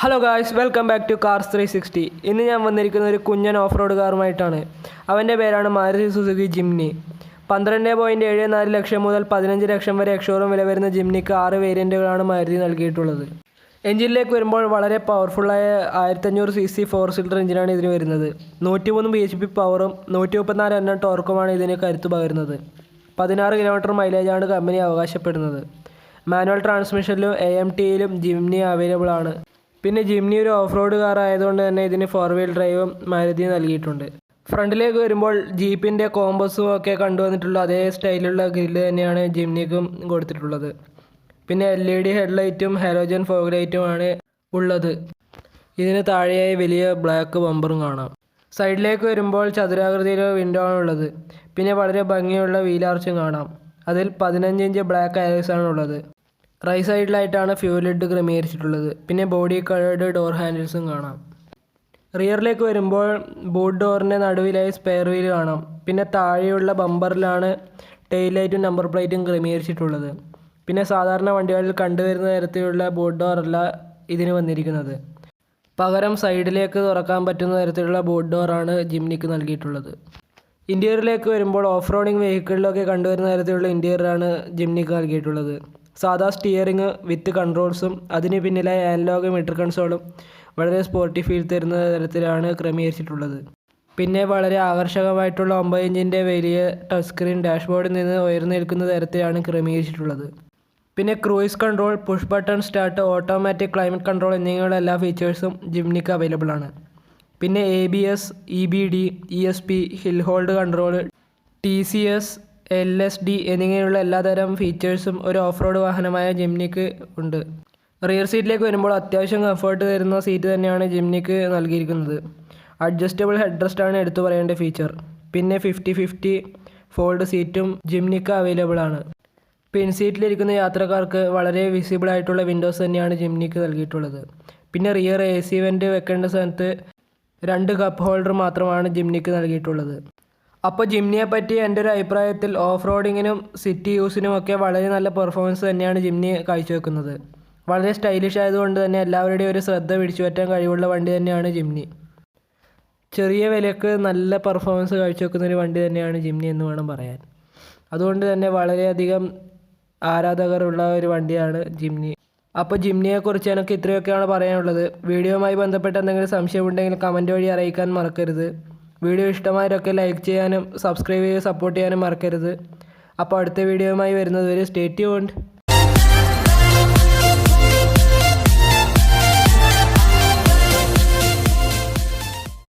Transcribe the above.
Hello guys, welcome back to cars 360. ഇന്ന് ഞാൻ വന്നിരിക്കുന്ന ഒരു കുഞ്ഞൻ ഓഫ് റോഡ് കാറുമായിട്ടാണ്. അവൻ്റെ പേരാണ് മാരുതി സുസുക്കി ജിംനി. 12.74 ലക്ഷം മുതൽ 15 ലക്ഷം വരെ എക്സ്ഷോറൂം വില വരുന്ന ജിംനിക്ക് 6 വേരിയൻറ്റുകളാണ് മാരുതി നൽകിയിട്ടുള്ളത്. എഞ്ചിനിലേക്ക് വരുമ്പോൾ വളരെ പവർഫുള്ളായ 1500cc 4 സിലിണ്ടർ എഞ്ചിനാണ് ഇതിന് വരുന്നത്. 103 bhp പവറും 134 Nm ടോർക്കുമാണ് ഇതിന് കരുത്തു പകരുന്നത്. 16 കിലോമീറ്റർ മൈലേജാണ് കമ്പനി അവകാശപ്പെടുന്നത്. മാനുവൽ ട്രാൻസ്മിഷനിലും AMTയിലും ജിംനി അവൈലബിൾ ആണ്. പിന്നെ ജിംനി ഒരു ഓഫ് റോഡ് കാർ ആയതുകൊണ്ട് തന്നെ ഇതിന് 4 വീൽ ഡ്രൈവും മാരുതി നൽകിയിട്ടുണ്ട്. ഫ്രണ്ടിലേക്ക് വരുമ്പോൾ ജീപ്പിൻ്റെ കോമ്പസും ഒക്കെ കണ്ടുവന്നിട്ടുള്ള അതേ സ്റ്റൈലുള്ള ഗ്രില്ല് തന്നെയാണ് ജിംനിക്കും കൊടുത്തിട്ടുള്ളത്. പിന്നെ LED ഹെഡ്ലൈറ്റും ഹാലോജൻ ഫോഗ് ലൈറ്റുമാണ് ഉള്ളത്. ഇതിന് താഴെയായി വലിയ ബ്ലാക്ക് ബമ്പറും കാണാം. സൈഡിലേക്ക് വരുമ്പോൾ ചതുരാകൃതിയിലുള്ള വിൻഡോ ആണുള്ളത്. പിന്നെ വളരെ ഭംഗിയുള്ള വീലാർച്ചും കാണാം. അതിൽ 15 ഇഞ്ച് ബ്ലാക്ക് അലോയ്സ് ആണ് ഉള്ളത്. റൈറ്റ് സൈഡിലായിട്ടാണ് ഫ്യൂൽ ലിഡ് ക്രമീകരിച്ചിട്ടുള്ളത്. പിന്നെ ബോഡി കളേർഡ് ഡോർ ഹാൻഡിൽസും കാണാം. റിയറിലേക്ക് വരുമ്പോൾ ബൂട്ട് ഡോറിൻ്റെ നടുവിലായി സ്പെയർ വീൽ കാണാം. പിന്നെ താഴെയുള്ള ബമ്പറിലാണ് ടെയിൽ ലൈറ്റും നമ്പർ പ്ലേറ്റും ക്രമീകരിച്ചിട്ടുള്ളത്. പിന്നെ സാധാരണ വണ്ടികളിൽ കണ്ടുവരുന്ന തരത്തിലുള്ള ബൂട്ട് ഡോറല്ല ഇതിന് വന്നിരിക്കുന്നത്. പകരം സൈഡിലേക്ക് തുറക്കാൻ പറ്റുന്ന തരത്തിലുള്ള ബൂട്ട് ഡോറാണ് ജിംനിക്ക് നൽകിയിട്ടുള്ളത്. ഇൻറ്റീരിയറിലേക്ക് വരുമ്പോൾ ഓഫ് റോഡിങ് വെഹിക്കിളിലൊക്കെ കണ്ടുവരുന്ന തരത്തിലുള്ള ഇൻറ്റീരിയറാണ് ജിംനിക്ക് നൽകിയിട്ടുള്ളത്. സാധാ സ്റ്റിയറിങ് വിത്ത് കൺട്രോൾസും അതിന് പിന്നിലായി ആനലോഗ് മീറ്റർ കൺസോളും വളരെ സ്പോർട്ടി ഫീൽ തരുന്ന തരത്തിലാണ് ക്രമീകരിച്ചിട്ടുള്ളത്. പിന്നെ വളരെ ആകർഷകമായിട്ടുള്ള 9 ഇഞ്ചിൻ്റെ വലിയ ടച്ച് സ്ക്രീൻ ഡാഷ്ബോർഡിൽ നിന്ന് ഉയർന്നു നിൽക്കുന്ന തരത്തിലാണ് ക്രമീകരിച്ചിട്ടുള്ളത്. പിന്നെ cruise control, push button start, automatic climate control എന്നിങ്ങനെയുള്ള എല്ലാ ഫീച്ചേഴ്സും ജിംനിക്ക് അവൈലബിൾ ആണ്. പിന്നെ ABS, EBD, ESP, hill hold control, TCS, LSD എന്നിങ്ങനെയുള്ള എല്ലാതരം ഫീച്ചേഴ്സും ഒരു ഓഫ് റോഡ് വാഹനമായ ജിംനിക്ക് ഉണ്ട്. റിയർ സീറ്റിലേക്ക് വരുമ്പോൾ അത്യാവശ്യം കംഫർട്ട് തരുന്ന സീറ്റ് തന്നെയാണ് ജിംനിക്ക് നൽകിയിരിക്കുന്നത്. അഡ്ജസ്റ്റബിൾ ഹെഡ് റെസ്റ്റാണ് എടുത്തു പറയേണ്ട ഫീച്ചർ. പിന്നെ 50-50 ഫോൾഡ് സീറ്റും ജിംനിക്ക് അവൈലബിൾ ആണ്. പിൻ സീറ്റിലിരിക്കുന്ന യാത്രക്കാർക്ക് വളരെ വിസിബിൾ ആയിട്ടുള്ള വിൻഡോസ് തന്നെയാണ് ജിംനിക്ക് നൽകിയിട്ടുള്ളത്. പിന്നെ റിയർ AC വെൻ്റ് വെക്കേണ്ട സ്ഥലത്ത് 2 കപ്പ് ഹോൾഡർ മാത്രമാണ് ജിംനിക്ക് നൽകിയിട്ടുള്ളത്. അപ്പോൾ ജിംനിയെ പറ്റി എൻ്റെ ഒരു അഭിപ്രായത്തിൽ ഓഫ് റോഡിങ്ങിനും സിറ്റി യൂസിനുമൊക്കെ വളരെ നല്ല പെർഫോമൻസ് തന്നെയാണ് ജിംനി കാഴ്ചവെക്കുന്നത്. വളരെ സ്റ്റൈലിഷ് ആയതുകൊണ്ട് തന്നെ എല്ലാവരുടെയും ഒരു ശ്രദ്ധ പിടിച്ചു പറ്റാൻ കഴിവുള്ള വണ്ടി തന്നെയാണ് ജിംനി. ചെറിയ വിലക്ക് നല്ല പെർഫോമൻസ് കാഴ്ചവെക്കുന്ന ഒരു വണ്ടി തന്നെയാണ് ജിംനി എന്ന് വേണം പറയാൻ. അതുകൊണ്ട് തന്നെ വളരെയധികം ആരാധകരുള്ള ഒരു വണ്ടിയാണ് ജിംനി. അപ്പോൾ ജിംനിയെക്കുറിച്ച് എനിക്ക് ഇത്രയൊക്കെയാണ് പറയാനുള്ളത്. വീഡിയോയുമായി ബന്ധപ്പെട്ട് എന്തെങ്കിലും സംശയമുണ്ടെങ്കിൽ കമൻറ്റ് വഴി അറിയിക്കാൻ മറക്കരുത്. വീഡിയോ ഇഷ്ടമായവരൊക്കെ ലൈക്ക് ചെയ്യാനും സബ്സ്ക്രൈബ് ചെയ്ത് സപ്പോർട്ട് ചെയ്യാനും മറക്കരുത്. അപ്പോൾ അടുത്ത വീഡിയോയുമായി വരുന്നത് വരെ സ്റ്റേ ട്യൂൺഡ്.